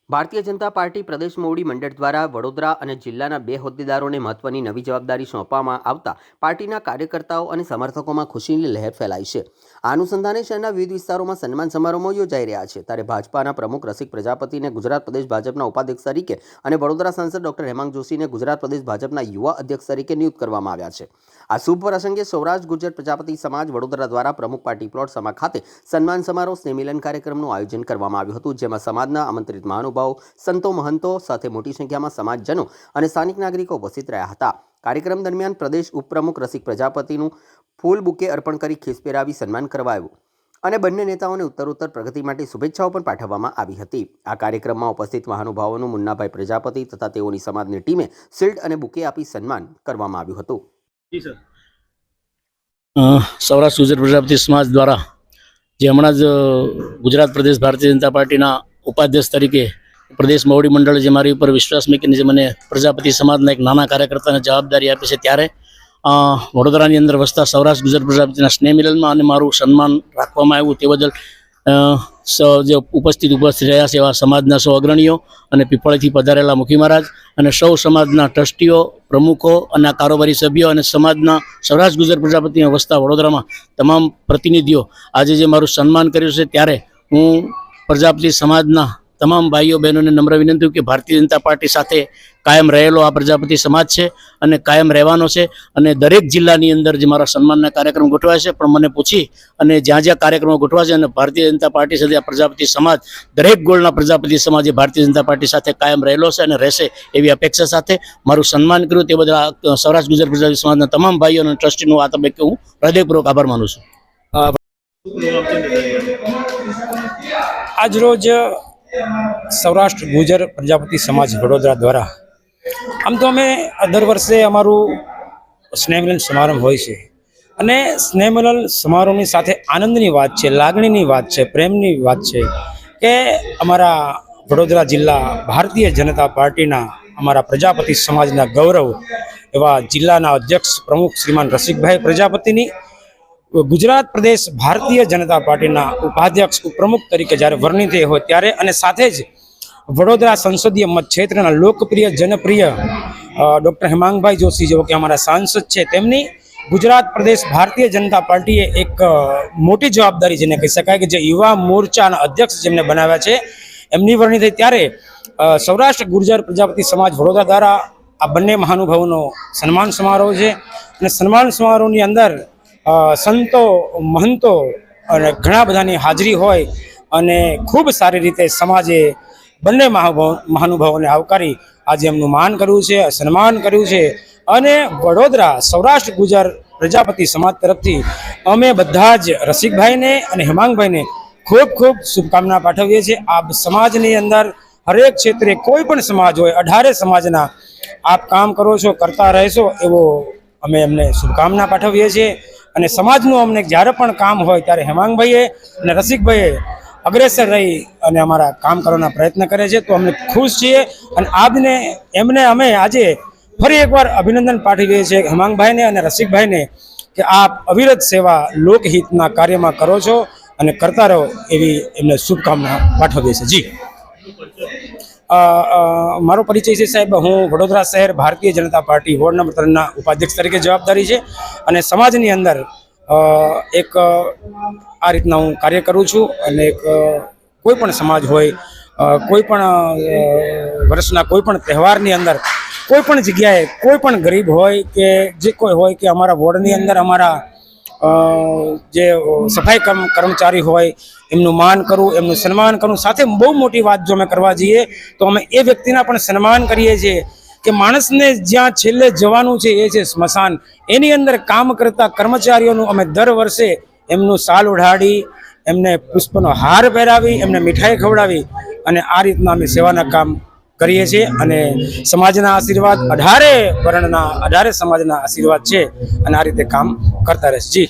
Bharatiya Janata party પ્રદેશ મોવડી મંડળ દ્વારા વડોદરા અને જિલ્લાના 2 હોદ્દેદારોને મહત્વની નવી જવાબદારી સોંપવામાં આવતા પાર્ટીના કાર્યકર્તાઓ અને સમર્થકોમાં ખુશીની લહેર ફેલાઈ છે। આ અનુસંધાને શહેરના વિવિધ વિસ્તારોમાં સન્માન સમારોહો યોજાઈ રહ્યા છે। ત્યારે ભાજપાના પ્રમુખ રસિક પ્રજાપતિને ગુજરાત પ્રદેશ ભાજપના ઉપાધ્યક્ષ તરીકે અને વડોદરા સાંસદ ડોક્ટર હેમાંગ જોશીને ગુજરાત પ્રદેશ ભાજપના યુવા અધ્યક્ષ તરીકે નિયુક્ત કરવામાં આવ્યા છે। આ શુભ પ્રસંગે સૌરાષ્ટ્ર ગુર્જર પ્રજાપતિ સમાજ વડોદરા દ્વારા પ્રમુખ પાર્ટી પ્લોટ સમા ખાતે સન્માન સમારોહ સ્નેહમિલન કાર્યક્રમનું આયોજન કરવામાં આવ્યું હતું, જેમાં સમાજના આમંત્રિત મહાનુભાવો, સંતો, महंतो साथे मोटी संख्या में समाजजनों और स्थानिक नागरिकों उपस्थित रहा था। कार्यक्रम दरमियान प्रदेश उपप्रमुख रसिक प्रजापतिનું फूल बुके अर्पण કરી ખીસ પહેરાવી સન્માન કરવાયું અને બંને નેતાઓને ઉત્તરોત્તર પ્રગતિ માટે શુભેચ્છાઓ પણ પાઠવવામાં આવી હતી। આ કાર્યક્રમમાં ઉપસ્થિત મહાનુભાવોનું મુન્નાભાઈ પ્રજાપતિ તથા તેઓની સમાજની ટીમે શિલ્ડ અને બુકે આપી સન્માન કરવામાં આવ્યું હતું। જી સર, સૌરાષ્ટ્ર ગુર્જર પ્રજાપતિ સમાજ દ્વારા જે હમણાં જ ગુજરાત પ્રદેશ ભારતીય જનતા પાર્ટીના ઉપાધ્યક્ષ તરીકે प्रदेश मोवड़ी मंडल जे मारी पर विश्वास मूकीने जे मने प्रजापति समाजना एक नाना कार्यकर्ताने जवाबदारी आपी छे, त्यारे वडोदरानी अंदर वसता सौराष्ट्र गुर्जर प्रजापतिना स्नेह मिलनमां अने मारुं सन्मान राखवामां आव्युं ते बदल जे उपस्थित रह्या छे एवा समाजना सौ अग्रणीओ अने पीपळेथी पधारेला मुखी महाराज अने सौ समाजना ट्रस्टीओ, प्रमुखो अने कारोबारी सभ्यो अने समाजना सौराष्ट्र गुर्जर प्रजापतिमां वसता वडोदरामां तमाम प्रतिनिधिओ आज जे मारुं सन्मान कर्युं छे, त्यारे हूँ प्रजापति समाजना तमाम भाईओ बहनों ने नम्र विनंती कि भारतीय जनता पार्टी साथे कायम रहेलो आ प्रजापति समाज छे अने कायम रहेवानो छे अने दरेक जिल्लानी अंदर जे मारा सन्मानना कार्यक्रम गोठवाय छे, पण मने पूछी अने ज्यां ज्यां कार्यक्रमो गोठवाशे अने भारतीय जनता पार्टी साथे आ प्रजापति समाज दरेक गोळना प्रजापति समाजे भारतीय जनता पार्टी साथे कायम रहेलो छे अने रहेशे एवी अपेक्षा साथे मारुं सन्मान कर्युं ते बदल सौराष्ट्र गुर्जर प्रजापति समाजना तमाम भाईओ अने ट्रस्टीनो आ तबक्के हूँ हृदयपूर्वक आभार मानु छुं। आज रोज सौराष्ट्र गुर्जर प्रजापति समाज वडोदरा द्वारा आम तो अमे दर वर्षे अमारू स्नेहमिलन समारोह होय छे अने स्नेहमिलन समारोहनी साथे आनंदनी वात छे, लागणीनी वात छे, प्रेमनी वात छे के अमारा वडोदरा जिल्ला भारतीय जनता पार्टीना अमारा प्रजापति समाजना गौरव एवा जिल्लाना अध्यक्ष प्रमुख श्रीमान रसिकभाई प्रजापतिनी गुजरात प्रदेश भारतीय जनता पार्टीना उपाध्यक्ष उपप्रमुख तरीके ज्यारे वर्णित हो त्यारे अने साथे ज वडोदरा संसदीय मत क्षेत्रना लोकप्रिय जनप्रिय डॉक्टर हेमांग भाई जोशी जो कि हमारा सांसद है, तेमनी गुजरात प्रदेश भारतीय जनता पार्टीए एक मोटी जवाबदारी जेने कही शकाय कि जे युवा मोर्चाना अध्यक्ष जेमने बनाव्या छे एमनी वर्णित थई, त्यारे सौराष्ट्र गुर्जर प्रजापति समाज वडोदरा द्वारा आ बंने महानुभावोनो सन्मान समारोह छे अने सन्मान समारोहनी अंदर संतो, महंतो और घणा बधानी हाजरी होय अने खूब सारी रीते समाजे बंने महानुभावोने आवकारी आज एमनुं मान कर्युं छे, सन्मान कर्युं छे अने वडोदरा सौराष्ट्र गुर्जर प्रजापति समाज तरफथी अमे बधा ज रसिकभाईने अने हेमांगभाईने खूब खूब शुभकामना पाठवीए छीए। आप समाजनी अंदर हरेक क्षेत्रे कोई पण समाज होय 18 समाजना आप काम करो छो, करता रहेशो एवो अमे एमने शुभकामना पाठवीए छीए અને સમાજનું અમને જ્યારે પણ કામ હોય ત્યારે હેમાંગભાઈએ અને રસિકભાઈએ અગ્રેસર રહી અને અમારા કામ કરવાના પ્રયત્ન કરે છે, તો અમે ખુશ છીએ અને આજને એમને અમે આજે ફરી એકવાર અભિનંદન પાઠવીએ છીએ હેમાંગભાઈને અને રસિકભાઈને કે આપ અવિરત સેવા લોકહિતના કાર્યમાં કરો છો અને કરતા રહો એવી એમને શુભકામના પાઠવીએ છીએ। જી, मारो परिचय है साहेब, हूँ वडोदरा शहर Bharatiya Janata party ward number 3 ना उपाध्यक्ष तरीके जवाबदारी है अने समाजनी अंदर एक आ रीतना हूँ कार्य करूँ छूँ अने एक कोईपण समाज होय कोईपण वर्षना कोईपण तहेवारनी अंदर कोईपण जग्याए कोईपण गरीब होय के जे कोई होय के अमारा वोर्डनी अंदर अमारा जे सफाई कर्मचारी होय एमनुं मान करूँ, एमनुं सन्मान करूँ, साथे बहु मोटी बात जो अमे करवा जईए तो अमे ए व्यक्तिना पण सन्मान करीए छीए कि माणसने ज्यां छेल्ले जवानुं छे ए छे स्मशान, एनी अंदर काम करता कर्मचारीओनुं अमे दर वर्षे एमनुं साल ओढाड़ी एमने पुष्पनो हार पहेरावी एमने मिठाई खवडावी अने आ रीतना अमे सेवाना काम करीए छीए अने समाजना आशीर्वाद 18 वर्णना 18 समाजना आशीर्वाद छे अने आ रीते काम करता रहेश। जी।